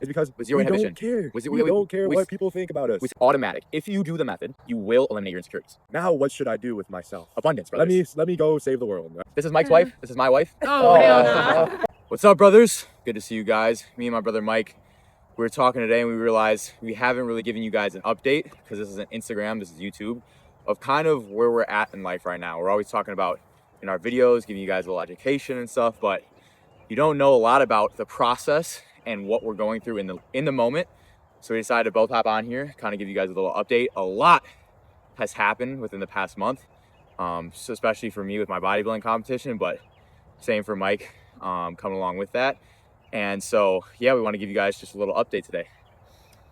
It's because with zero we inhibition. don't care. We don't care what people think about us. It's automatic. If you do the method, you will eliminate your insecurities. Now, what should I do with myself? Abundance, brothers. Let me go save the world. This is Mike's wife. This is my wife. Oh, hell no. What's up, brothers? Good to see you guys. Me and my brother Mike. We were talking today and we realized we haven't really given you guys an update, because this isn't Instagram, this is YouTube, of kind of where we're at in life right now. We're always talking about in our videos, giving you guys a little education and stuff, but you don't know a lot about the process and what we're going through in the moment. So we decided to both hop on here, kind of give you guys a little update. A lot has happened within the past month, so especially for me with my bodybuilding competition, but same for Mike coming along with that. And so, yeah, we want to give you guys just a little update today.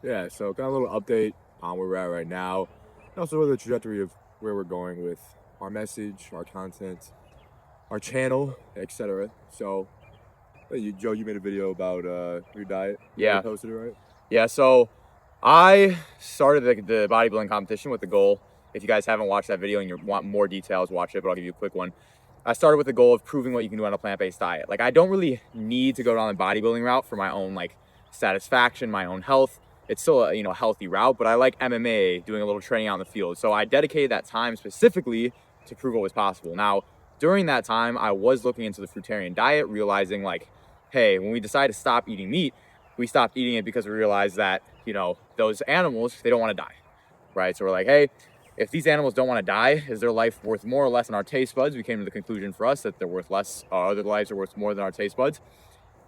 Yeah, so kind of a little update on where we're at right now, and also the trajectory of where we're going with our message, our content, our channel, etc. So, Joe, you made a video about your diet. Yeah. You posted it, right? Yeah, so I started the bodybuilding competition with the goal, if you guys haven't watched that video and you want more details, watch it, but I'll give you a quick one. I started with the goal of proving what you can do on a plant-based diet. Like, I don't really need to go down the bodybuilding route for my own like satisfaction, my own health. It's still a healthy route, but I like MMA, doing a little training out in the field. So I dedicated that time specifically to prove what was possible. Now, during that time, I was looking into the fruitarian diet, realizing like, hey, when we decided to stop eating meat, we stopped eating it because we realized that, those animals, they don't want to die, right? So we're like, hey, if these animals don't want to die, is their life worth more or less than our taste buds? We came to the conclusion for us that they're worth less, other lives are worth more than our taste buds.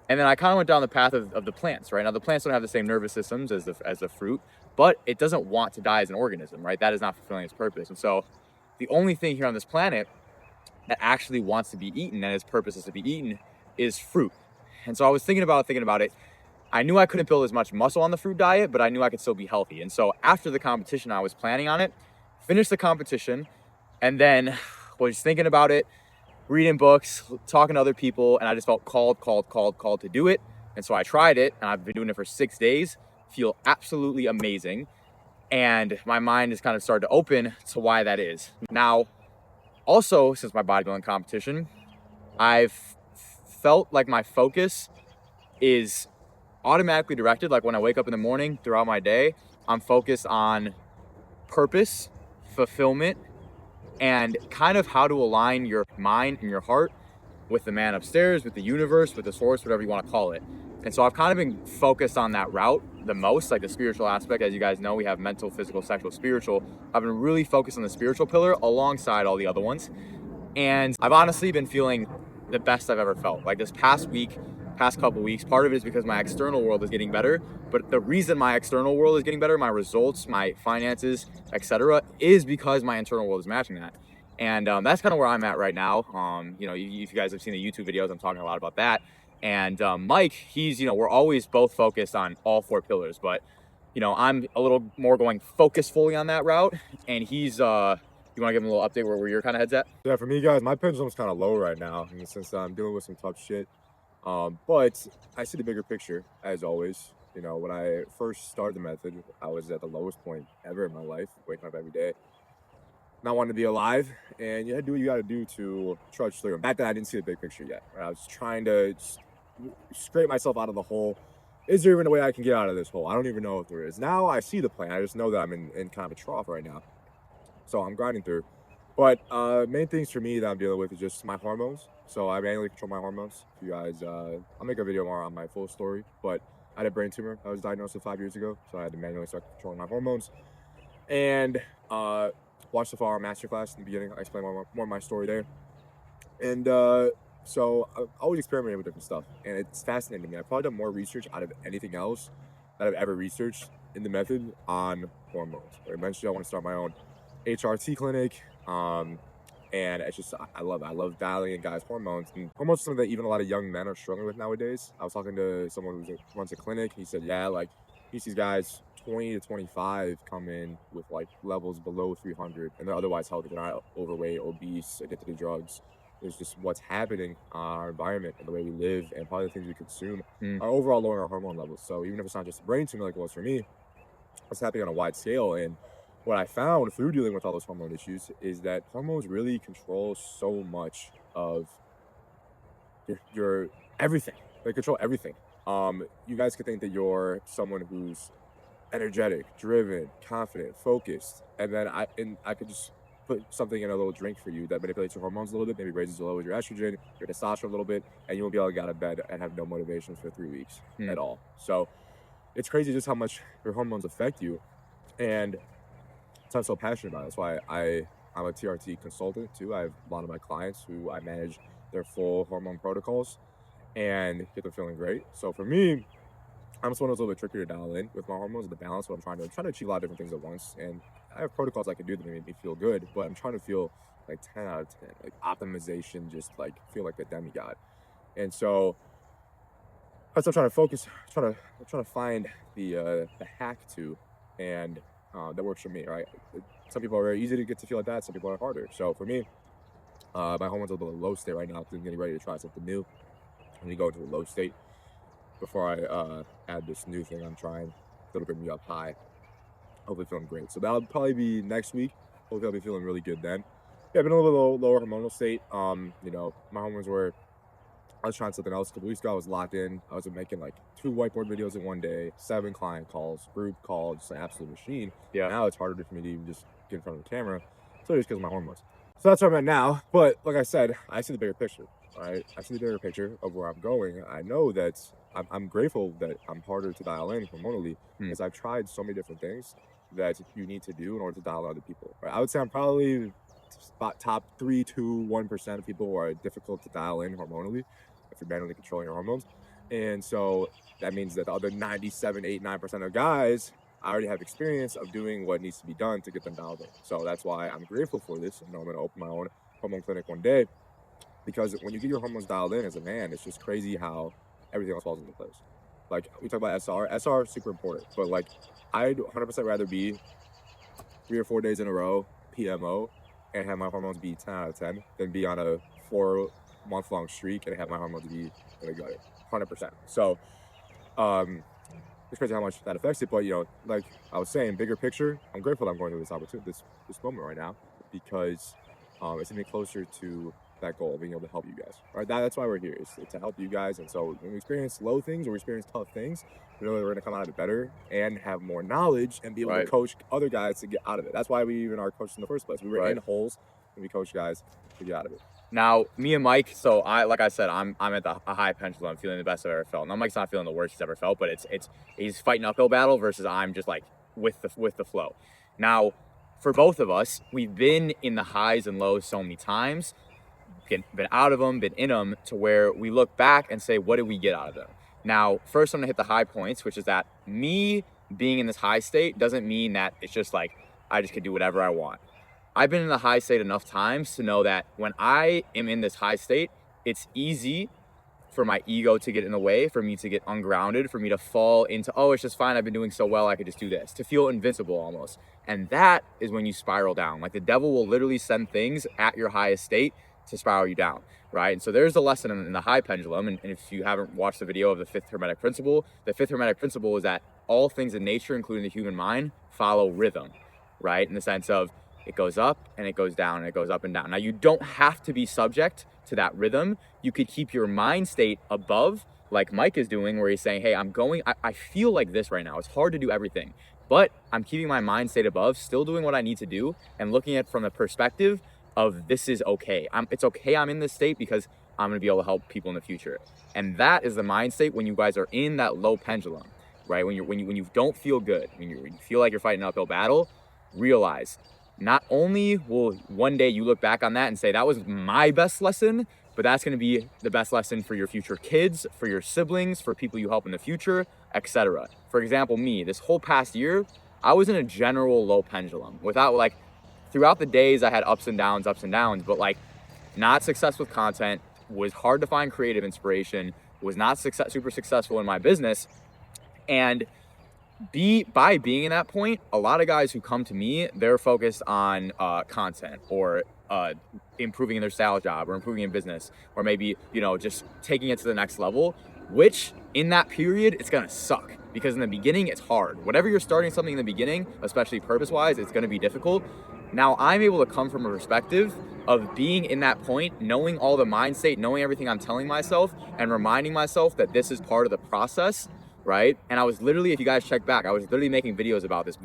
And then I kind of went down the path of the plants, right? Now, the plants don't have the same nervous systems as the fruit, but it doesn't want to die as an organism, right? That is not fulfilling its purpose. And so the only thing here on this planet that actually wants to be eaten and its purpose is to be eaten is fruit. And so I was thinking about it. I knew I couldn't build as much muscle on the fruit diet, but I knew I could still be healthy. And so after the competition, I was planning on it, finished the competition, and then was thinking about it, reading books, talking to other people, and I just felt called to do it. And so I tried it, and I've been doing it for 6 days, feel absolutely amazing. And my mind has kind of started to open to why that is. Now, also, since my bodybuilding competition, I've felt like my focus is automatically directed. Like when I wake up in the morning, throughout my day, I'm focused on purpose, fulfillment, and kind of how to align your mind and your heart with the man upstairs, with the universe, with the source, whatever you want to call it. And so I've kind of been focused on that route the most, like the spiritual aspect. As you guys know, we have mental, physical, sexual, spiritual. I've been really focused on the spiritual pillar alongside all the other ones. And I've honestly been feeling the best I've ever felt. Like this past couple weeks, part of it is because my external world is getting better, but the reason my external world is getting better, my results, my finances, etc., is because my internal world is matching that. And that's kind of where I'm at right now. If you guys have seen the YouTube videos, I'm talking a lot about that. And Mike, he's, we're always both focused on all 4 pillars, but I'm a little more going focused fully on that route, and he's you want to give him a little update where your kind of head's at? Yeah, for me, guys, my pendulum's kind of low right now, in the sense that I'm dealing with some tough shit. But I see the bigger picture, as always. When I first started the method, I was at the lowest point ever in my life, waking up every day, not wanting to be alive, and you had to do what you got to do to trudge through. Back then, I didn't see the big picture yet. Right? I was trying to scrape myself out of the hole. Is there even a way I can get out of this hole? I don't even know if there is. Now I see the plan. I just know that I'm in kind of a trough right now. So I'm grinding through. But main things for me that I'm dealing with is just my hormones. So I manually control my hormones. If you guys, I'll make a video more on my full story, but I had a brain tumor. I was diagnosed with 5 years ago, so I had to manually start controlling my hormones. And watch the far Masterclass in the beginning. I explain more of my story there. And so I've always experimented with different stuff, and it's fascinating to me. I've probably done more research out of anything else that I've ever researched in the method on hormones. Eventually, I want to start my own HRT clinic. And it's just, I love it. I love dialing in guys' hormones. And hormones are something that even a lot of young men are struggling with nowadays. I was talking to someone who runs a clinic. He said, yeah, like, he sees guys 20 to 25 come in with like levels below 300, and they're otherwise healthy. They're not overweight, obese, addicted to drugs. It's just what's happening in our environment and the way we live and probably the things we consume are overall lowering our hormone levels. So even if it's not just a brain tumor like it was for me, it's happening on a wide scale. And what I found through dealing with all those hormone issues is that hormones really control so much of your everything. They control everything. You guys could think that you're someone who's energetic, driven, confident, focused, and then I could just put something in a little drink for you that manipulates your hormones a little bit, maybe raises the level of your estrogen, your testosterone a little bit, and you won't be able to get out of bed and have no motivation for 3 weeks at all. So it's crazy just how much your hormones affect you, and that's why I'm so passionate about it. That's why I'm a TRT consultant too. I have a lot of my clients who I manage their full hormone protocols and get them feeling great. So for me, I'm someone who's a little bit trickier to dial in with my hormones and the balance. What I'm trying to achieve a lot of different things at once, and I have protocols I can do that make me feel good. But I'm trying to feel like 10 out of 10, like optimization, just like feel like a demigod. And so I'm still trying to focus, trying to find the hack to, and that works for me, right? Some people are very easy to get to feel like that. Some people are harder. So for me, my hormones are a little low state right now because I'm getting ready to try something new. I'm gonna go into a low state before I add this new thing I'm trying. That'll bring me up high. Hopefully feeling great. So that'll probably be next week. Hopefully I'll be feeling really good then. Yeah, I've been in a little lower hormonal state. You know, my hormones were, I was trying something else. A couple weeks ago, I was locked in. I was making like 2 whiteboard videos in one day, 7 client calls, group calls, just an absolute machine. Yeah. Now it's harder for me to even just get in front of the camera. So just because of my hormones. So that's where I'm at now. But like I said, I see the bigger picture. Right? I see the bigger picture of where I'm going. I know that I'm grateful that I'm harder to dial in hormonally because I've tried so many different things that you need to do in order to dial in other people. Right? I would say I'm probably top 3 to 1% of people who are difficult to dial in hormonally if you're manually controlling your hormones. And so that means that the other 97, 8, 9% of guys, I already have experience of doing what needs to be done to get them dialed in. So that's why I'm grateful for this. You know, I'm going to open my own hormone clinic one day. Because when you get your hormones dialed in as a man, it's just crazy how everything else falls into place. Like, we talk about SR. SR is super important. But, like, I'd 100% rather be 3 or 4 days in a row, PMO, and have my hormones be 10 out of 10 than be on a 4-month-long streak and have my hormones be in the gutter. 100%. So, it's crazy how much that affects it. But, you know, like I was saying, bigger picture, I'm grateful that I'm going through this opportunity, this moment right now, because it's getting me closer to that goal of being able to help you guys. Right? That's why we're here, is to help you guys. And so when we experience low things or we experience tough things, we know that we're going to come out of it better and have more knowledge and be able to coach other guys to get out of it. That's why we even are coached in the first place. We were in holes and we coach guys to get out of it. Now, me and Mike, so like I said, I'm at a high pendulum. I'm feeling the best I've ever felt. Now, Mike's not feeling the worst he's ever felt, but he's fighting uphill battle versus I'm just like with the flow. Now, for both of us, we've been in the highs and lows so many times, been out of them, been in them, to where we look back and say, what did we get out of them? Now, first I'm gonna hit the high points, which is that me being in this high state doesn't mean that it's just like I just can do whatever I want. I've been in the high state enough times to know that when I am in this high state, it's easy for my ego to get in the way, for me to get ungrounded, for me to fall into, oh, it's just fine, I've been doing so well, I could just do this, to feel invincible almost. And that is when you spiral down. Like, the devil will literally send things at your highest state to spiral you down, right? And so there's a lesson in the high pendulum. And if you haven't watched the video of the 5th Hermetic Principle, the 5th Hermetic Principle is that all things in nature, including the human mind, follow rhythm, right? In the sense of it goes up and it goes down and it goes up and down. Now, you don't have to be subject to that rhythm. You could keep your mind state above, like Mike is doing, where he's saying, hey, I feel like this right now. It's hard to do everything, but I'm keeping my mind state above, still doing what I need to do, and looking at it from the perspective of this is okay. It's okay I'm in this state because I'm gonna be able to help people in the future. And that is the mind state when you guys are in that low pendulum, right? When you don't feel good, when you feel like you're fighting an uphill battle, realize not only will one day you look back on that and say, that was my best lesson, but that's gonna be the best lesson for your future kids, for your siblings, for people you help in the future, etc. For example, me, this whole past year, I was in a general low pendulum without like, throughout the days, I had ups and downs, but like not success with content, was hard to find creative inspiration, was not super successful in my business. And by being in that point, a lot of guys who come to me, they're focused on content or improving in their sales job or improving in business, or maybe, you know, just taking it to the next level, which in that period, it's gonna suck. Because in the beginning, it's hard. Whenever you're starting something in the beginning, especially purpose-wise, it's gonna be difficult. Now I'm able to come from a perspective of being in that point, knowing all the mind state, knowing everything I'm telling myself, and reminding myself that this is part of the process, right? And I was literally, if you guys check back, I was literally making videos about this,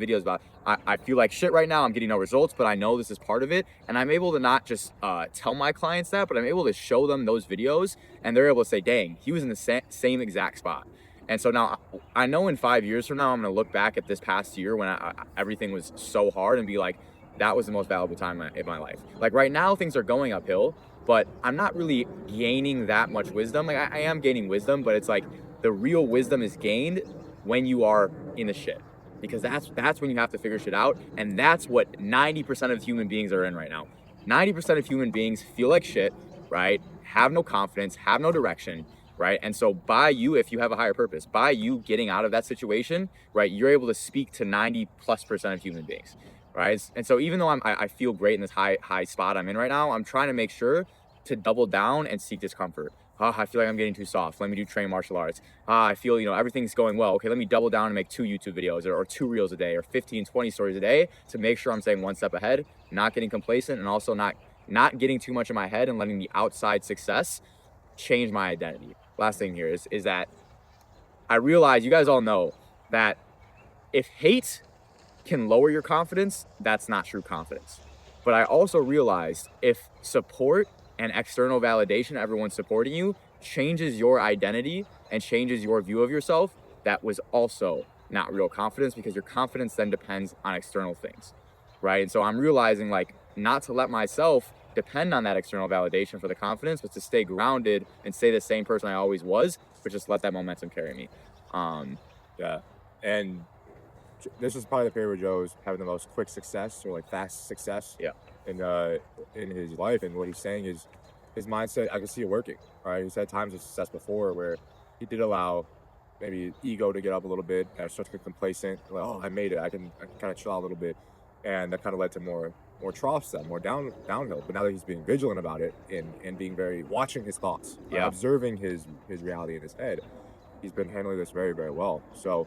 I feel like shit right now, I'm getting no results, but I know this is part of it. And I'm able to not just tell my clients that, but I'm able to show them those videos, and they're able to say, dang, he was in the same exact spot. And so now I know in 5 years from now, I'm going to look back at this past year when everything was so hard and be like, that was the most valuable time in my life. Like right now, things are going uphill, but I'm not really gaining that much wisdom. Like I am gaining wisdom, but it's like the real wisdom is gained when you are in the shit, because that's when you have to figure shit out, and that's what 90% of human beings are in right now. 90% of human beings feel like shit, right? Have no confidence, have no direction, right? And so by you, if you have a higher purpose, by you getting out of that situation, right, you're able to speak to 90+% of human beings, right? And so even though I feel great in this high spot I'm in right now, I'm trying to make sure to double down and seek discomfort. I feel like I'm getting too soft. Let me do train martial arts. I feel, everything's going well. Okay, let me double down and make 2 YouTube videos or 2 reels a day or 15, 20 stories a day to make sure I'm staying one step ahead, not getting complacent, and also not getting too much in my head and letting the outside success change my identity. Last thing here is that I realize, you guys all know that if hate can lower your confidence, that's not true confidence. But I also realized if support and external validation, everyone supporting you, changes your identity and changes your view of yourself, that was also not real confidence, because your confidence then depends on external things, right? And so I'm realizing, like, not to let myself depend on that external validation for the confidence, but to stay grounded and stay the same person I always was, but just let that momentum carry me. Yeah. And this is probably the period where Joe's having the most quick success, or like fast success, Yeah. In his life. And what he's saying is his mindset, I can see it working. Right. He's had times of success before where he did allow maybe ego to get up a little bit and start to get complacent. Like, oh, I made it. I can kind of chill out a little bit. And that kind of led to more troughs, then more downhill. But now that he's being vigilant about it, and being very watching his thoughts, Yeah. observing his reality in his head, he's been handling this very, very well. So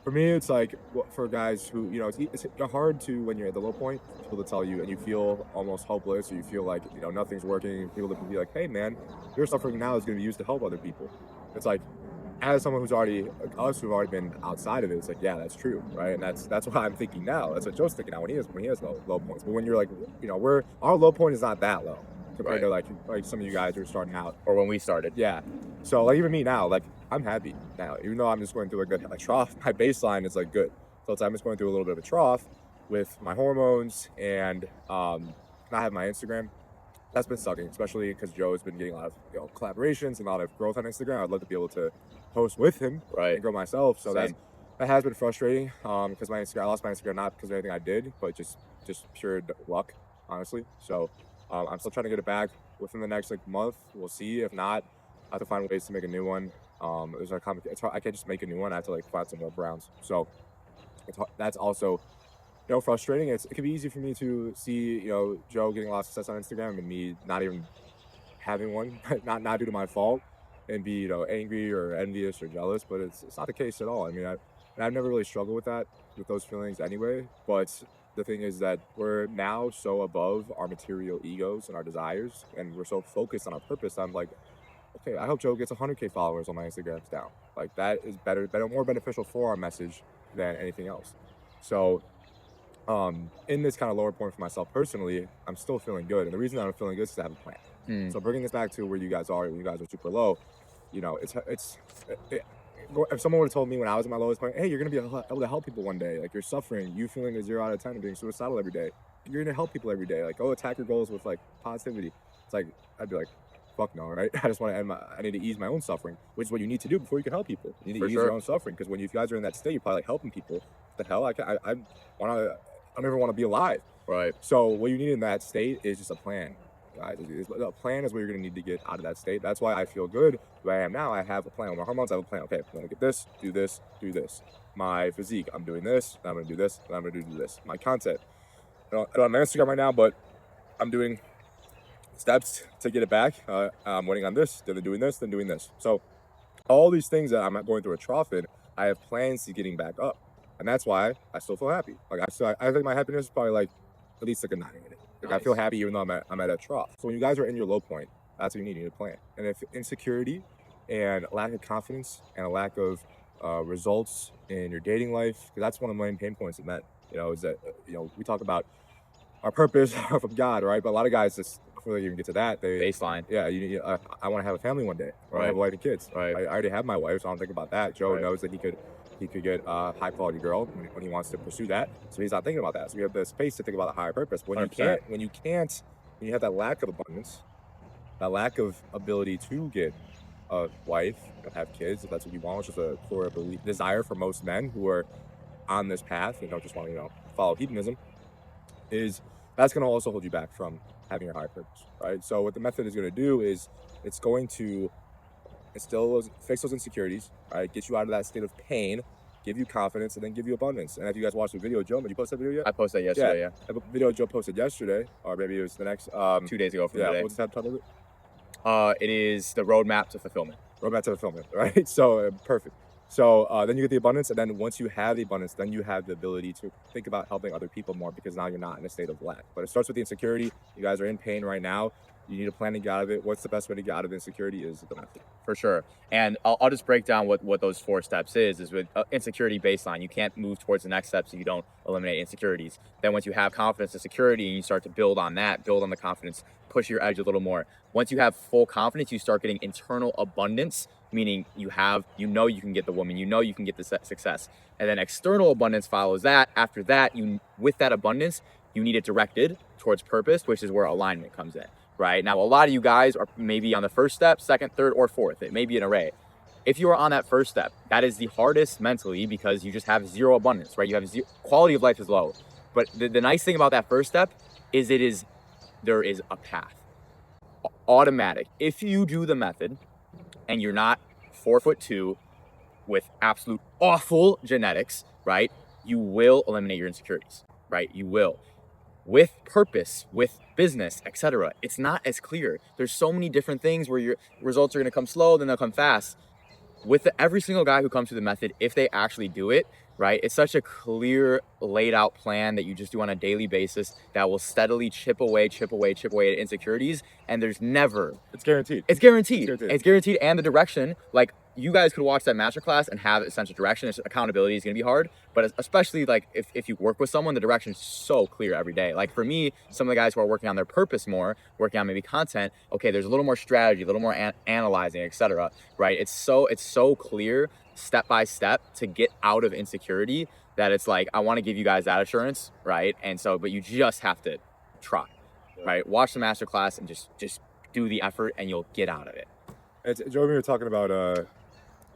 for me, it's like, for guys who, it's hard to, when you're at the low point, people to tell you and you feel almost hopeless, or you feel like, nothing's working, people to be like, hey man, your suffering now is going to be used to help other people. It's like, as someone who've already been outside of it, it's like, yeah, that's true, right? And that's what I'm thinking now. That's what Joe's thinking now when he has low points. But when you're like, our low point is not that low compared Right. to like some of you guys who are starting out. Or when we started. Yeah. So like even me now, like I'm happy now, even though I'm just going through a trough. My baseline is like good. So I'm just going through a little bit of a trough with my hormones, and not having my Instagram. That's been sucking, especially because Joe's been getting a lot of collaborations and a lot of growth on Instagram. I'd love to be able to post with him, Right. and grow myself. So Same. that has been frustrating, because I lost my Instagram not because of anything I did, but just pure luck, honestly. So I'm still trying to get it back within the next month. We'll see. If not, I have to find ways to make a new one. It's hard. I can't just make a new one. I have to find some workarounds. So that's also frustrating. It can be easy for me to see Joe getting a lot of success on Instagram and me not even having one, not due to my fault, and be angry or envious or jealous. But it's not the case at all. I mean, I've never really struggled with those feelings anyway. But the thing is that we're now so above our material egos and our desires, and we're so focused on our purpose. I'm like, okay, I hope Joe gets 100K followers on my Instagram now. Like, that is better, more beneficial for our message than anything else. So in this kind of lower point for myself personally, I'm still feeling good. And the reason that I'm feeling good is because I have a plan. So bringing this back to where you guys are, when you guys are super low, if someone would have told me when I was at my lowest point, hey, you're going to be able to help people one day, like you're suffering, you feeling a 0 out of 10 and being suicidal every day, you're going to help people every day, like, go attack your goals with positivity. It's like, I'd be like, fuck no, right? I just want to I need to ease my own suffering, which is what you need to do before you can help people. You need to ease your own suffering, because when you guys are in that state, you're probably helping people. What the hell? I don't ever want to be alive. Right. So what you need in that state is just a plan, guys. A plan is what you're going to need to get out of that state. That's why I feel good where I am now. I have a plan. With my hormones, I have a plan. Okay, I'm going to get this, do this, do this. My physique, I'm doing this, I'm going to do this, and I'm going to do this. My content, I don't have my Instagram right now, but I'm doing steps to get it back. I'm waiting on this, then doing this, then doing this. So all these things that I'm going through a trough in, I have plans to getting back up. And that's why I still feel happy. Like I think my happiness is probably at least like a 9 in it. Like Nice. I feel happy even though I'm at a trough. So when you guys are in your low point, that's what you need a plan. And if insecurity and lack of confidence and a lack of results in your dating life, because that's one of the main pain points of men, is that we talk about our purpose from God, right? But a lot of guys just before they even get to that, Baseline. yeah, I want to have a family one day. I want to have a wife and kids. Right. I already have my wife, so I don't think about that. Joe Right. knows that he could get a high quality girl when he wants to pursue that. So he's not thinking about that. So we have the space to think about a higher purpose. But when you have that lack of abundance, that lack of ability to get a wife and have kids, if that's what you want, which is a core desire for most men who are on this path and don't just want to follow hedonism, that's going to also hold you back from having your higher purpose, right? So what the method is going to do is it's going to fix those insecurities, right? Get you out of that state of pain, give you confidence, and then give you abundance. And if you guys watched the video, Joe, did you post that video yet? I posted that yesterday, yeah. The video Joe posted yesterday, or maybe it was the next 2 days ago from today. What's the title of it? It is the roadmap to fulfillment. Roadmap to fulfillment, right? So perfect. So then you get the abundance, and then once you have the abundance, then you have the ability to think about helping other people more because now you're not in a state of lack. But it starts with the insecurity. You guys are in pain right now. You need a plan to get out of it. What's the best way to get out of insecurity is the method. For sure. And I'll just break down what those 4 steps is with insecurity baseline. You can't move towards the next steps if you don't eliminate insecurities. Then once you have confidence and security and you start to build on that, build on the confidence, push your edge a little more. Once you have full confidence, you start getting internal abundance, meaning you can get the woman, you can get the success. And then external abundance follows that. After that, with that abundance, you need it directed towards purpose, which is where alignment comes in. Right now, a lot of you guys are maybe on the first step, second, third, or fourth. It may be an array. If you are on that first step, that is the hardest mentally because you just have zero abundance, right? You have quality of life is low. But the nice thing about that first step is there is a path, automatic. If you do the method and you're not 4'2" with absolute awful genetics, right? You will eliminate your insecurities, right? You will. With purpose, with business, etc. It's not as clear. There's so many different things where your results are going to come slow, then they'll come fast. With every single guy who comes through the method, if they actually do it, right, it's such a clear, laid out plan that you just do on a daily basis that will steadily chip away at insecurities. And there's never... It's guaranteed. It's guaranteed. It's guaranteed. And the direction, like, you guys could watch that masterclass and have a sense of direction. Accountability is going to be hard, but especially like if you work with someone, the direction is so clear every day. Like for me, some of the guys who are working on their purpose more, working on maybe content, okay, there's a little more strategy, a little more analyzing, etc. Right? It's so clear step by step to get out of insecurity that it's like, I want to give you guys that assurance, right? And so, but you just have to try, right? Watch the masterclass and just do the effort and you'll get out of it. Joe, we were talking about,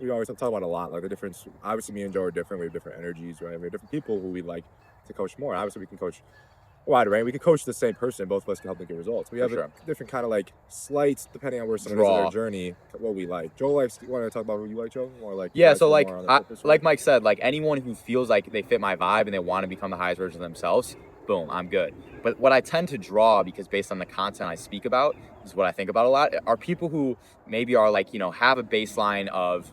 we always talk about a lot, like the difference. Obviously, me and Joe are different. We have different energies, right? We have different people who we like to coach more. Obviously, we can coach a wide range. We can coach the same person. Both of us can help them get results. We have a different kind of like slight, depending on where someone is in their journey, what we like. Joe likes, you want to talk about what you like, Joe? More like, yeah, so like, like Mike said, like anyone who feels like they fit my vibe and they want to become the highest version of themselves, boom, I'm good. But what I tend to draw, because based on the content I speak about, is what I think about a lot, are people who maybe are like, have a baseline of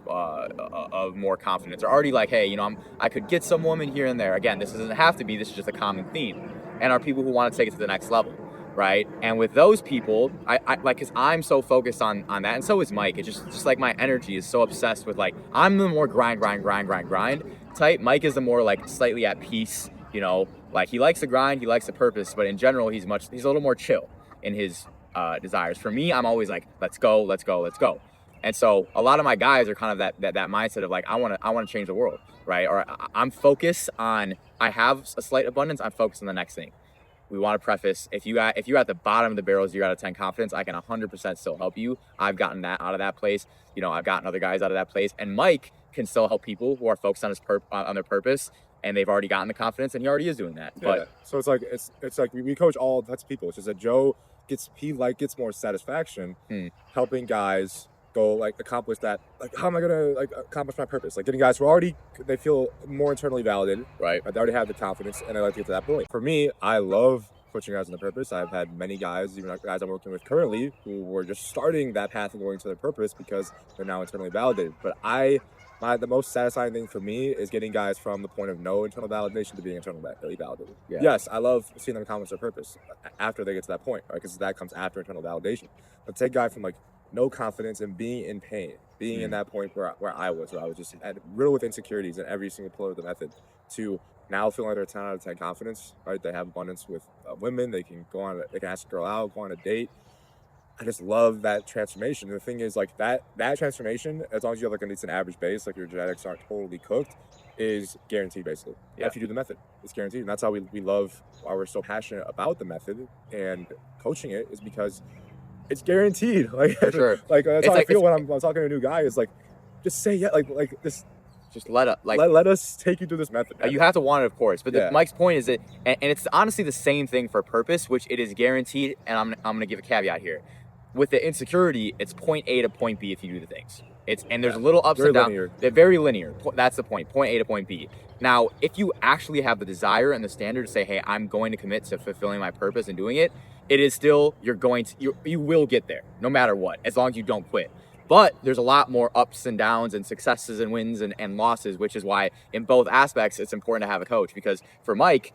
more confidence, or already like, hey, I could get some woman here and there. Again, this doesn't have to be, this is just a common theme. And are people who want to take it to the next level, right? And with those people, I like, cause I'm so focused on that, and so is Mike. It's just like my energy is so obsessed with like, I'm the more grind type. Mike is the more like slightly at peace, like he likes the grind, he likes the purpose, but in general, he's a little more chill in his desires. For me, I'm always like, let's go. And so a lot of my guys are kind of that mindset of like, I want to change the world, right? Or I'm focused on, I have a slight abundance, I'm focused on the next thing. We want to preface, if you're at the bottom of the barrel, 0 out of 10 confidence, I can 100% still help you. I've gotten that out of that place. I've gotten other guys out of that place, and Mike can still help people who are focused on their purpose, and they've already gotten the confidence, and he already is doing that. Yeah. But so it's like we coach all types of people. It's just that Joe gets more satisfaction helping guys go like accomplish that. Like, how am I gonna like accomplish my purpose? Like getting guys who they feel more internally validated, right? They already have the confidence, and I like to get to that point. For me, I love coaching guys on the purpose. I've had many guys, even guys I'm working with currently, who were just starting that path and going to their purpose because they're now internally validated. But I the most satisfying thing for me is getting guys from the point of no internal validation to being internally validated. Yeah. Yes, I love seeing them accomplish their purpose after they get to that point, right? Because that comes after internal validation. But take a guy from like no confidence and being in pain, being in that point where I was just riddled with insecurities in every single pillar of the method, to now feeling like they're 10 out of 10 confidence, right? They have abundance with women. They can they can ask a girl out, go on a date. I just love that transformation. And the thing is, like, that transformation, as long as you have like at least an average base, like your genetics aren't totally cooked, is guaranteed basically. Yeah. If you do the method, it's guaranteed. And that's how we love, why we're so passionate about the method and coaching it, is because it's guaranteed. Like, For sure. Like that's It's how like- I feel when I'm talking to a new guy. Is like, just say yeah, like this. Just let Let us take you through this method. you have to want it, of course. But Yeah. Mike's point is that, and it's honestly the same thing for purpose, which it is guaranteed. And I'm gonna give a caveat here. With the insecurity, it's point A to point B if you do the things. And there's little ups Very and downs. linear. They're very linear. That's the point. Point A to point B. Now, if you actually have the desire and the standard to say, hey, I'm going to commit to fulfilling my purpose and doing it, it is still, you will get there no matter what, as long as you don't quit. But there's a lot more ups and downs and successes and wins and losses, which is why in both aspects, it's important to have a coach. Because for Mike,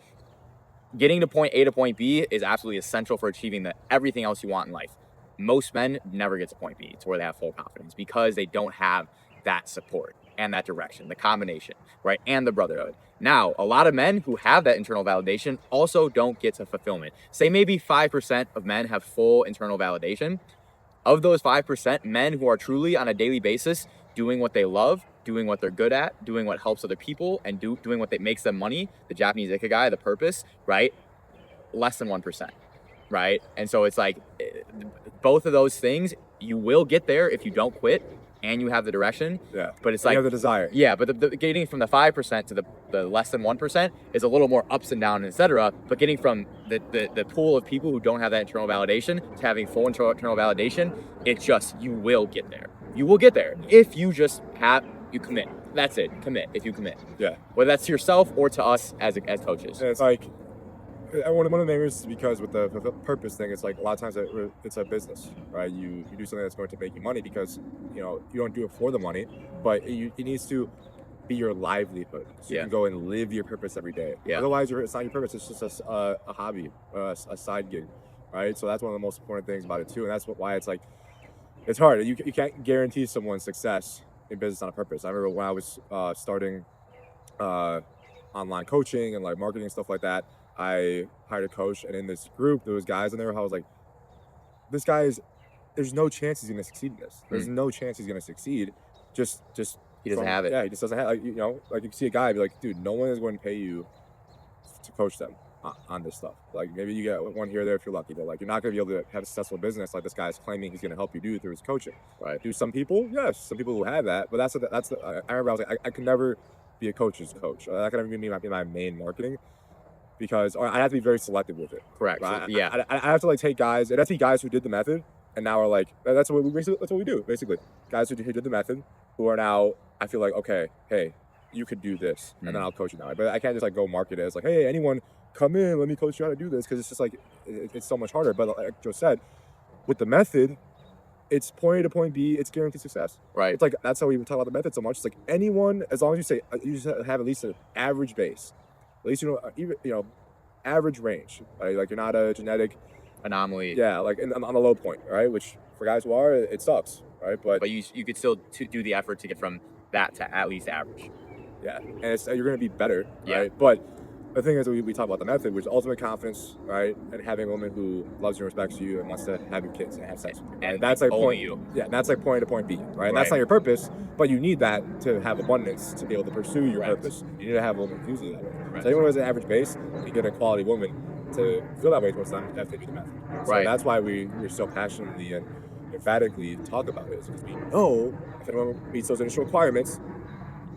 getting to point A to point B is absolutely essential for achieving everything else you want in life. Most men never get to point B, to where they have full confidence, because they don't have that support and that direction, the combination, right? And the brotherhood. Now, a lot of men who have that internal validation also don't get to fulfillment. Say maybe 5% of men have full internal validation. Of those 5%, men who are truly on a daily basis doing what they love, doing what they're good at, doing what helps other people, and doing what makes them money, the Japanese ikigai, the purpose, right? Less than 1%. Right? And so it's like, both of those things, you will get there if you don't quit and you have the direction. Yeah. But it's You like have the desire. Yeah, but the getting from the 5% to the less than 1% is a little more ups and downs, etc. But getting from the pool of people who don't have that internal validation to having full internal validation, it's just, you will get there. You will get there if you just you commit. That's it. Commit. If you commit. Yeah. Whether that's to yourself or to us as coaches. And it's like, one of the main reasons is because with the purpose thing, it's like a lot of times it's a business, right? You do something that's going to make you money, because you don't do it for the money, but it needs to be your livelihood, so you can go and live your purpose every day. Yeah. Otherwise, it's not your purpose. It's just a hobby, a side gig, right? So that's one of the most important things about it too, and that's why it's like, it's hard. You can't guarantee someone's success in business on a purpose. I remember when I was starting online coaching and like marketing and stuff like that, I hired a coach, and in this group, there was guys in there. I was like, this guy there's no chance he's going to succeed in this. There's no chance he's going to succeed. Just he doesn't have it. Yeah, he just doesn't have, like, like you see a guy be like, dude, no one is going to pay you to coach them on this stuff. Like, maybe you get one here or there if you're lucky, but like, you're not going to be able to have a successful business like this guy's claiming he's going to help you do through his coaching. Right. Do some people? Yes, some people who have that, but I remember I was like, I could never be a coach's coach. That could never be my main marketing, because I have to be very selective with it. Correct. Right? So, yeah. I have to like take guys. It has to be guys who did the method and now are like, that's what we do basically. Guys who did the method, who are now, I feel like, okay, hey, you could do this, and then I'll coach you now. But I can't just like go market it as like, hey, anyone come in, let me coach you how to do this, because it's just like it's so much harder. But like Joe said, with the method, it's point A to point B. It's guaranteed success. Right. It's like, that's how we talk about the method so much. It's like anyone, as long as you say you just have at least an average base. At least even average range, right? Like, you're not a genetic anomaly. Yeah, like on the low point, right? Which for guys who are, it sucks, right? But you could still do the effort to get from that to at least average. Yeah, and you're gonna be better, Yeah. right? But the thing is, we talk about the method, which is ultimate confidence, right? And having a woman who loves you and respects you and wants to have your kids and have sex with you. And that's like only point. you. Yeah, that's like point A to point B, right? And that's Right. not your purpose, but you need that to have abundance, to be able to pursue your Correct. purpose. You need to have a woman who's that way. Correct. So anyone who has an average base, you get a quality woman to feel that way towards them, definitely do the method. So Right. that's why we're so passionately and emphatically talk about it, is because we know if anyone meets those initial requirements,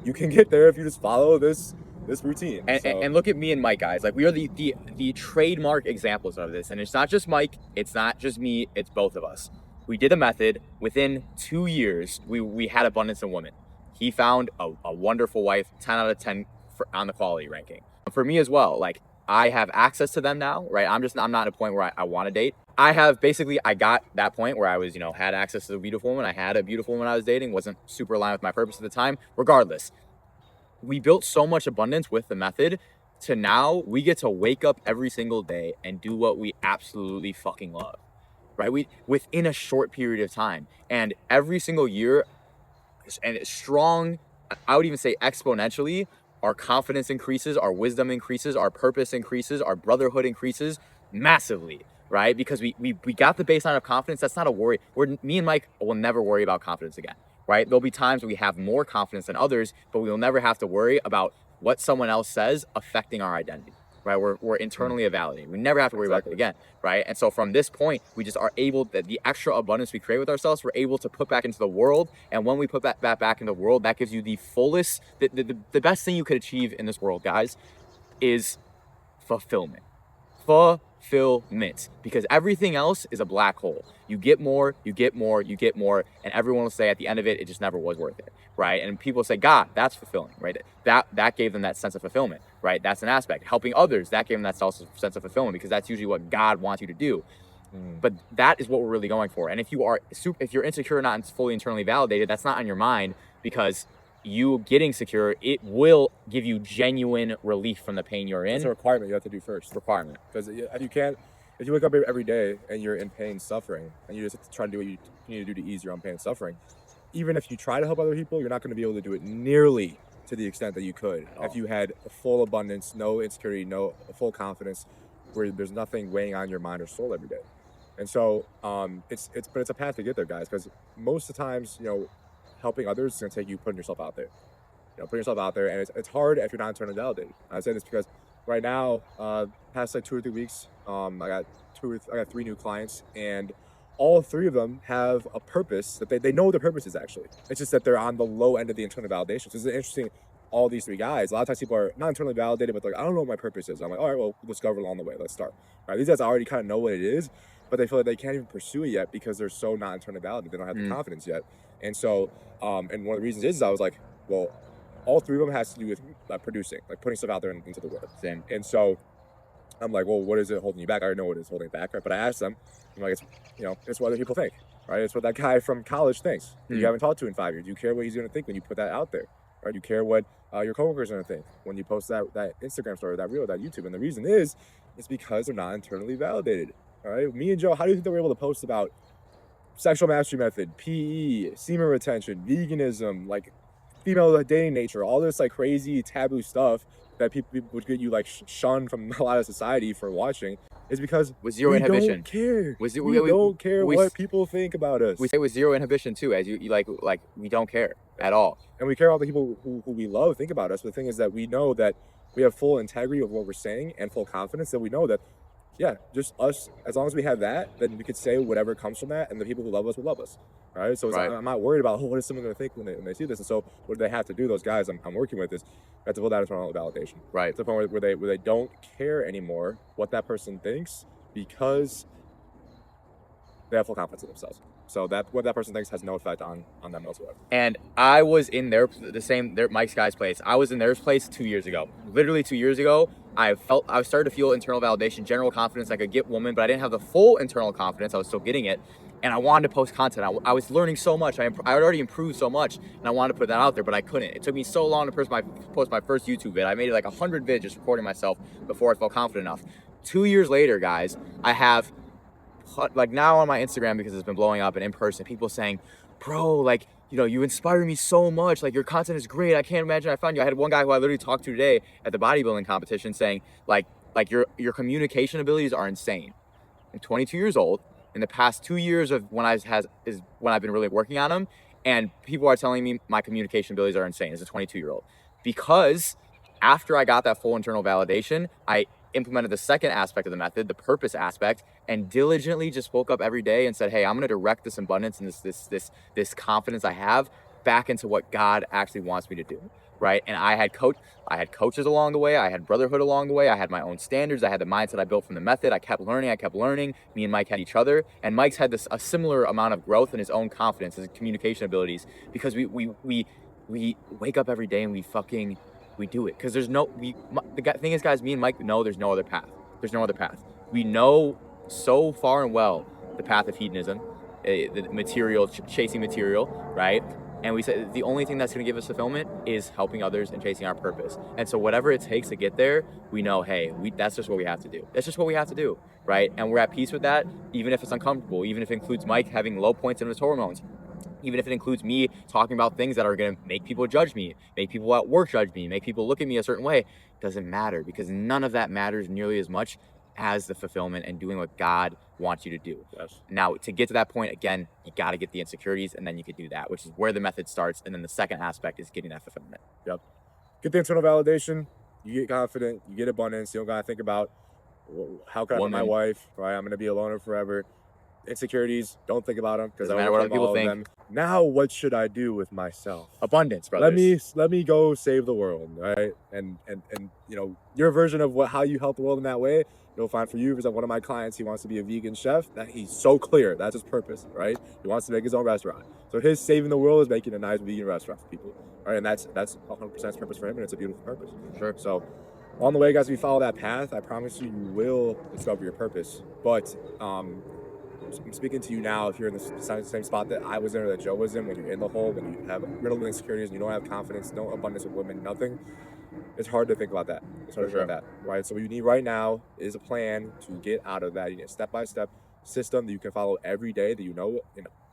you can get there if you just follow this routine. And look at me and Mike, guys. Like, we are the trademark examples of this. And it's not just Mike, it's not just me, it's both of us. We did a method. Within 2 years, we had abundance in women. He found a wonderful wife, 10 out of 10 on the quality ranking. For me as well, like, I have access to them now, right? I'm not at a point where I want to date. I got that point where I was, had access to a beautiful woman. I had a beautiful woman I was dating, wasn't super aligned with my purpose at the time. Regardless, we built so much abundance with the method to now we get to wake up every single day and do what we absolutely fucking love, right? Within a short period of time, and every single year, and it's strong, I would even say exponentially, our confidence increases, our wisdom increases, our purpose increases, our brotherhood increases massively, right? Because we got the baseline of confidence. That's not a worry. Me and Mike will never worry about confidence again, right? There'll be times where we have more confidence than others, but we will never have to worry about what someone else says affecting our identity, right? We're internally evaluating. We never have to worry about it again, right? And so from this point, we just are able, that the extra abundance we create with ourselves, we're able to put back into the world. And when we put that back into the world, that gives you the fullest, the best thing you could achieve in this world, guys, is fulfillment. Fulfillment. Because everything else is a black hole. You get more, you get more, you get more, and everyone will say at the end of it, it just never was worth it, right? And people say, God, that's fulfilling, right? That gave them that sense of fulfillment, right? That's an aspect. Helping others, that gave them that sense of fulfillment, because that's usually what God wants you to do. But that is what we're really going for. And if you're insecure or not fully internally validated, that's not on your mind, because you getting secure, it will give you genuine relief from the pain you're in. It's a requirement you have to do first. Requirement. Because if you wake up every day and you're in pain, suffering, and you just try to do what you need to do to ease your own pain and suffering, even if you try to help other people, you're not going to be able to do it nearly to the extent that you could if you had a full abundance, no insecurity, no full confidence, where there's nothing weighing on your mind or soul every day. And so it's a path to get there, guys, because most of the times, helping others is going to take you putting yourself out there. Putting yourself out there, and it's hard if you're not internally validated. I say this because right now, past like 2 or 3 weeks, I got 3 new clients, and all 3 of them have a purpose that they know what their purpose is actually. It's just that they're on the low end of the internal validation. So it's interesting. All these 3 guys, a lot of times people are not internally validated, but they're like, I don't know what my purpose is. I'm like, all right, well, we'll discover along the way. Let's start. All right, these guys already kind of know what it is, but they feel like they can't even pursue it yet because they're so not internally validated. They don't have the confidence yet. And so, and one of the reasons is I was like, well, all 3 of them has to do with producing, like putting stuff out there into the world. Same. And so I'm like, well, what is it holding you back? I already know what is holding back, right? But I asked them, I'm like, it's what other people think, right? It's what that guy from college thinks that you haven't talked to in 5 years. Do you care what he's going to think when you put that out there, right? Do you care what your coworkers are going to think when you post that Instagram story, that reel, that YouTube? And the reason is, it's because they're not internally validated, all right? Me and Joe, how do you think that we're able to post about sexual mastery method, PE, semen retention, veganism, like female dating nature, all this like crazy taboo stuff that people would get you like shunned from a lot of society for watching, is because with zero inhibition. Don't care. We don't care what people think about us. We say with zero inhibition too, as you like we don't care at all. And we care about the people who we love think about us. But the thing is that we know that we have full integrity of what we're saying and full confidence that we know that, yeah, just us, as long as we have that, then we could say whatever comes from that, and the people who love us will love us, right? So I'm not worried about, what is someone going to think when they see this? And so what do they have to do, those guys I'm working with, is they have to build that internal validation. Right. To the point where they don't care anymore what that person thinks, because they have full confidence in themselves. So that what that person thinks has no effect on them whatsoever. And I was in Mike's guy's place. I was in their place 2 years ago. Literally 2 years ago, I started to feel internal validation, general confidence. I could get woman, but I didn't have the full internal confidence. I was still getting it. And I wanted to post content. I was learning so much. I had already improved so much, and I wanted to put that out there, but I couldn't. It took me so long to post my first YouTube vid. I made like 100 vids just recording myself before I felt confident enough. 2 years later, guys, I have, like, now on my Instagram, because it's been blowing up and in person, people saying, bro, like, you inspire me so much. Like, your content is great. I can't imagine I found you. I had one guy who I literally talked to today at the bodybuilding competition saying, like your communication abilities are insane. I'm 22 years old. In the past 2 years of when I've been really working on them, and people are telling me my communication abilities are insane as a 22-year-old. Because after I got that full internal validation, I implemented the second aspect of the method, the purpose aspect, and diligently just woke up every day and said, hey, I'm going to direct this abundance and this confidence I have back into what God actually wants me to do, right? And I had coaches along the way. I had brotherhood along the way. I had my own standards. I had the mindset I built from the method. I kept learning. Me and Mike had each other, and Mike's had a similar amount of growth in his own confidence, his communication abilities, because we wake up every day and we fucking we do it. Because the thing is, guys, me and Mike know there's no other path. There's no other path. We know so far and well the path of hedonism, the material, chasing material, right? And we said the only thing that's going to give us fulfillment is helping others and chasing our purpose. And so whatever it takes to get there, we know, hey, that's just what we have to do. That's just what we have to do, right? And we're at peace with that, even if it's uncomfortable, even if it includes Mike having low points in his hormones, even if it includes me talking about things that are going to make people judge me, make people at work judge me, make people look at me a certain way. Doesn't matter, because none of that matters nearly as much as the fulfillment and doing what God wants you to do. Yes. Now, to get to that point, again, you got to get the insecurities, and then you can do that, which is where the method starts. And then the second aspect is getting that fulfillment. Yep. Get the internal validation. You get confident. You get abundance. You don't gotta think about, well, how can I find my wife? Right? I'm gonna be a loner forever. Insecurities. Don't think about them, because Doesn't matter what other people think. Now, what should I do with myself? Abundance, brothers. Let me go save the world, right? And you know, your version of how you help the world in that way, you'll find for you. Because one of my clients, he wants to be a vegan chef. That he's so clear. That's his purpose, right? He wants to make his own restaurant. So his saving the world is making a nice vegan restaurant for people, right? And that's 100% purpose for him, and it's a beautiful purpose. Sure. So on the way, guys, if you follow that path, I promise you will discover your purpose. But I'm speaking to you now, if you're in the same spot that I was in or that Joe was in, when you're in the hole, when you have riddled with insecurities and you don't have confidence, no abundance of women, nothing, it's hard to think about that. It's hard to think about that, right? So what you need right now is a plan to get out of that. You need a step-by-step system that you can follow every day, that you know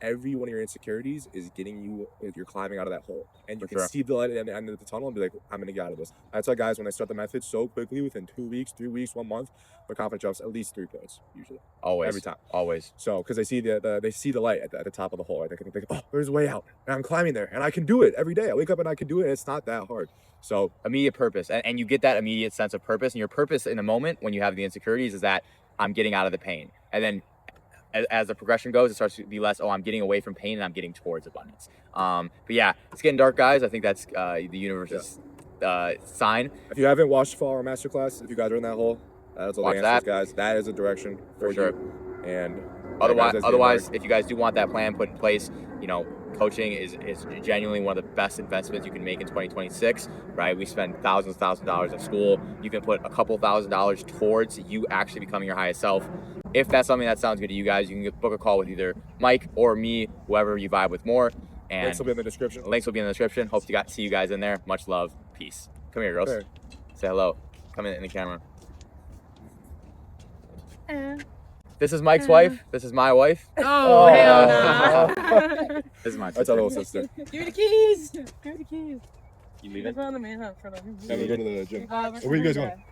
every one of your insecurities is getting you, you're climbing out of that hole. And you can see the light at the end of the tunnel and be like, I'm going to get out of this. That's why guys, when they start the method so quickly, within 2 weeks, 3 weeks, 1 month, their confidence jumps at least 3 points, usually. Always. Every time. Always. So, because they see the light at the top of the hole. Right? They can think, oh, there's a way out. And I'm climbing there. And I can do it every day. I wake up and I can do it. And it's not that hard. So immediate purpose. And you get that immediate sense of purpose. And your purpose in the moment when you have the insecurities is that I'm getting out of the pain. And then as the progression goes, it starts to be less, I'm getting away from pain and I'm getting towards abundance. But yeah, it's getting dark, guys. I think that's the universe's sign. If you haven't watched our Masterclass, if you guys are in that hole, that's all the answers, guys. That is a direction for sure. And otherwise, if you guys do want that plan put in place, coaching is genuinely one of the best investments you can make in 2026, right? We spend thousands of dollars at school. You can put a couple $1,000s towards you actually becoming your highest self. If that's something that sounds good to you guys, you can book a call with either Mike or me, whoever you vibe with more. And links will be in the description. Hope to see you guys in there. Much love. Peace. Come here, girls. Okay. Say hello. Come in the camera. This is Mike's wife. This is my wife. Oh, hell no. This is my sister. That's our little sister. Give me the keys. Give me the keys. You leaving? In front of me, huh? Yeah, we're going to the gym. Where are you guys going?